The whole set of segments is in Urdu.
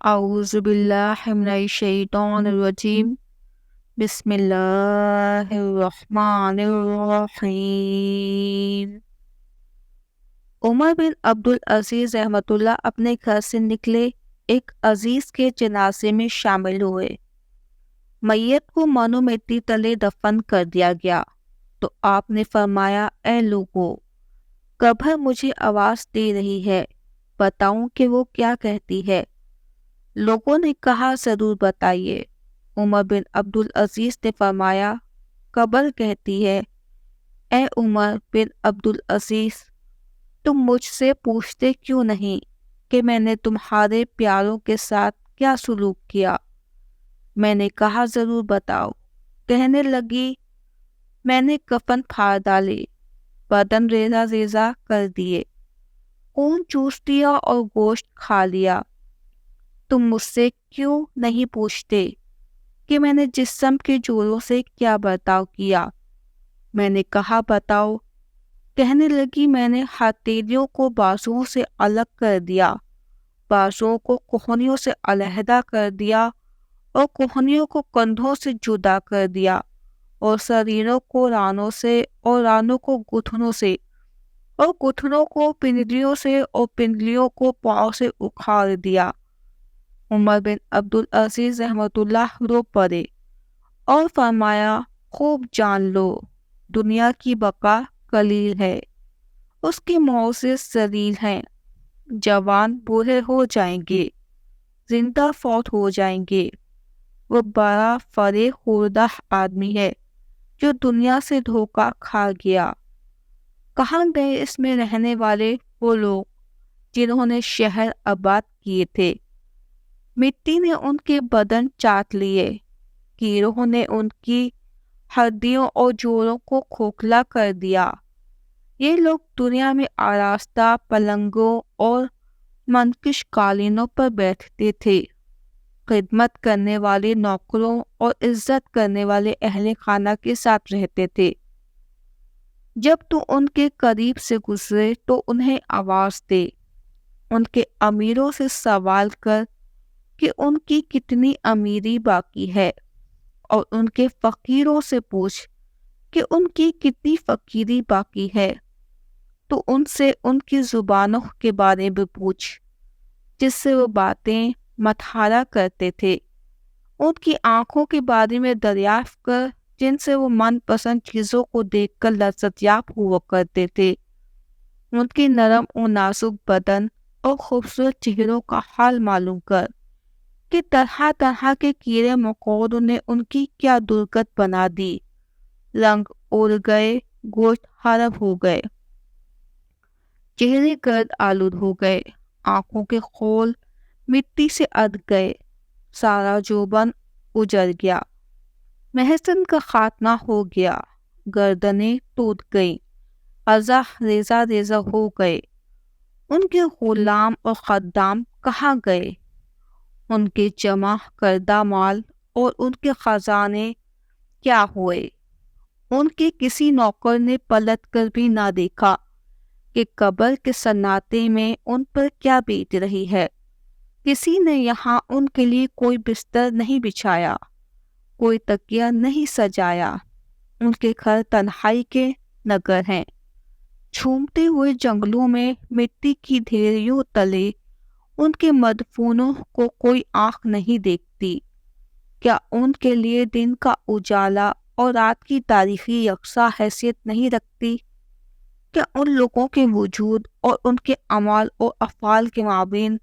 اعوذ باللہ من الشیطان الرجیم بسم اللہ الرحمن الرحیم۔ عمر بن عبدالعزیز رحمۃ اللہ اپنے گھر سے نکلے، ایک عزیز کے جنازے میں شامل ہوئے۔ میت کو منو مٹی تلے دفن کر دیا گیا تو آپ نے فرمایا، اے لوگو، قبر مجھے آواز دے رہی ہے، بتاؤں کہ وہ کیا کہتی ہے؟ لوگوں نے کہا، ضرور بتائیے۔ عمر بن عبدالعزیز نے فرمایا، قبر کہتی ہے، اے عمر بن عبدالعزیز، تم مجھ سے پوچھتے کیوں نہیں کہ میں نے تمہارے پیاروں کے ساتھ کیا سلوک کیا؟ میں نے کہا، ضرور بتاؤ۔ کہنے لگی، میں نے کفن پھاڑ ڈالے، بدن ریزہ ریزہ کر دیے، خون چوس دیا اور گوشت کھا لیا۔ تم مجھ سے کیوں نہیں پوچھتے کہ میں نے جسم کے جوڑوں سے کیا برتاؤ کیا؟ میں نے کہا، بتاؤ۔ کہنے لگی، میں نے ہتھیلیوں کو بازوؤں سے الگ کر دیا، بازوؤں کو کوہنیوں سے علیحدہ کر دیا اور کوہنیوں کو کندھوں سے جدا کر دیا، اور شریروں کو رانوں سے اور رانوں کو گٹھنوں سے اور گٹھنوں کو پنڈلیوں سے اور پنڈلیوں کو پاؤں سے اکھاڑ دیا۔ عمر بن عبدالعزیز رحمۃ اللہ رو پڑے اور فرمایا، خوب جان لو، دنیا کی بقا قلیل ہے، اس کے معزز ذلیل ہیں۔ جوان بوڑھے ہو جائیں گے، زندہ فوت ہو جائیں گے۔ وہ بڑا فریب خوردہ آدمی ہے جو دنیا سے دھوکہ کھا گیا۔ کہاں گئے اس میں رہنے والے وہ لوگ جنہوں نے شہر آباد کیے تھے؟ مٹی نے ان کے بدن چاٹ لیے، کیڑوں نے ان کی ہڈیوں اور جوڑوں کو کھوکھلا کر دیا۔ یہ لوگ دنیا میں آراستہ پلنگوں اور منقش قالینوں پر بیٹھتے تھے، خدمت کرنے والے نوکروں اور عزت کرنے والے اہل خانہ کے ساتھ رہتے تھے۔ جب تو ان کے قریب سے گزرے تو انہیں آواز دے، ان کے امیروں سے سوال کر کہ ان کی کتنی امیری باقی ہے، اور ان کے فقیروں سے پوچھ کہ ان کی کتنی فقیری باقی ہے۔ تو ان سے ان کی زبانوں کے بارے میں پوچھ جس سے وہ باتیں متحرہ کرتے تھے، ان کی آنکھوں کے بارے میں دریافت کر جن سے وہ من پسند چیزوں کو دیکھ کر لذت یاب ہوا کرتے تھے، ان کے نرم و نازک بدن اور خوبصورت چہروں کا حال معلوم کر کہ طرح طرح کے کیڑے مکوڑوں نے ان کی کیا درگت بنا دی۔ رنگ اڑ گئے، گوشت خراب ہو گئے، چہرے گرد آلود ہو گئے، آنکھوں کے خول مٹی سے اٹھ گئے، سارا جوبن اجڑ گیا، محسن کا خاتمہ ہو گیا، گردنیں ٹوٹ گئیں، اعضاء ریزہ ریزہ ہو گئے۔ ان کے غلام اور خدام کہاں گئے؟ ان کے جمع کردہ مال اور ان کے خزانے کیا ہوئے؟ ان کے کسی نوکر نے پلٹ کر بھی نہ دیکھا کہ قبر کے سناٹے میں ان پر کیا بیت رہی ہے۔ کسی نے یہاں ان کے لیے کوئی بستر نہیں بچھایا، کوئی تکیہ نہیں سجایا۔ ان کے گھر تنہائی کے نگر ہیں، جھومتے ہوئے جنگلوں میں مٹی کی ڈھیریوں تلے ان کے مدفونوں کو کوئی آنکھ نہیں دیکھتی۔ کیا ان کے لیے دن کا اجالا اور رات کی تاریکی یکساں حیثیت نہیں رکھتی؟ کیا ان لوگوں کے وجود اور ان کے اعمال اور افعال کے مابین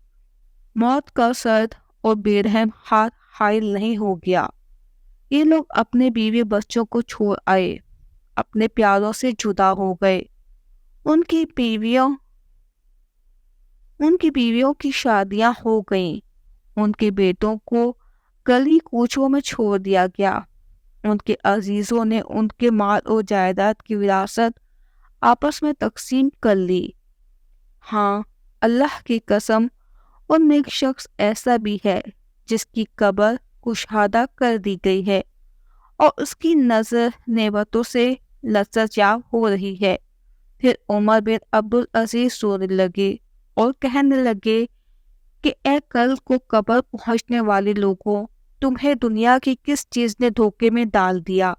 موت کا سرد اور بے رحم ہاتھ حائل نہیں ہو گیا؟ یہ لوگ اپنے بیوی بچوں کو چھوڑ آئے، اپنے پیاروں سے جدا ہو گئے، ان کی بیویوں کی شادیاں ہو گئیں، ان کے بیٹوں کو گلی کوچوں میں چھوڑ دیا گیا، ان کے عزیزوں نے ان کے مال و جائیداد کی وراثت آپس میں تقسیم کر لی۔ ہاں، اللہ کی قسم، ان میں ایک شخص ایسا بھی ہے جس کی قبر کشادہ کر دی گئی ہے اور اس کی نظر نعمتوں سے لذت یاب ہو رہی ہے۔ پھر عمر بن عبدالعزیز رونے لگے اور کہنے لگے کہ اے کل کو قبر پہنچنے والے لوگوں، تمہیں دنیا کی کس چیز نے دھوکے میں ڈال دیا؟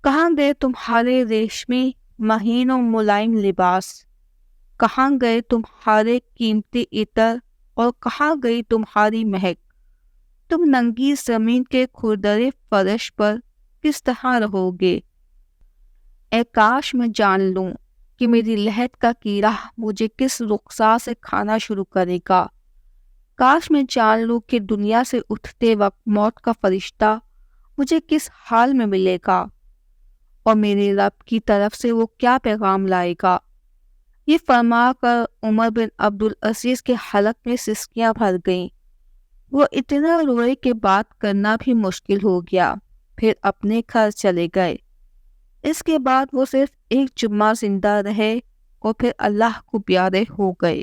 کہاں گئے تمہارے ریشمی مہین و ملائم لباس؟ کہاں گئے تمہارے قیمتی عطر اور کہاں گئی تمہاری مہک؟ تم ننگی زمین کے کھردرے فرش پر کس طرح رہو گے؟ اے کاش میں جان لوں کہ میری لحد کا کیڑا مجھے کس رخسار سے کھانا شروع کرے گا۔ کاش میں جان لوں کہ دنیا سے اٹھتے وقت موت کا فرشتہ مجھے کس حال میں ملے گا اور میرے رب کی طرف سے وہ کیا پیغام لائے گا۔ یہ فرما کر عمر بن عبدالعزیز کے حلق میں سسکیاں بھر گئیں۔ وہ اتنا روئے کہ بات کرنا بھی مشکل ہو گیا، پھر اپنے گھر چلے گئے۔ اس کے بعد وہ صرف ایک جمعہ زندہ رہے اور پھر اللہ کو پیارے ہو گئے۔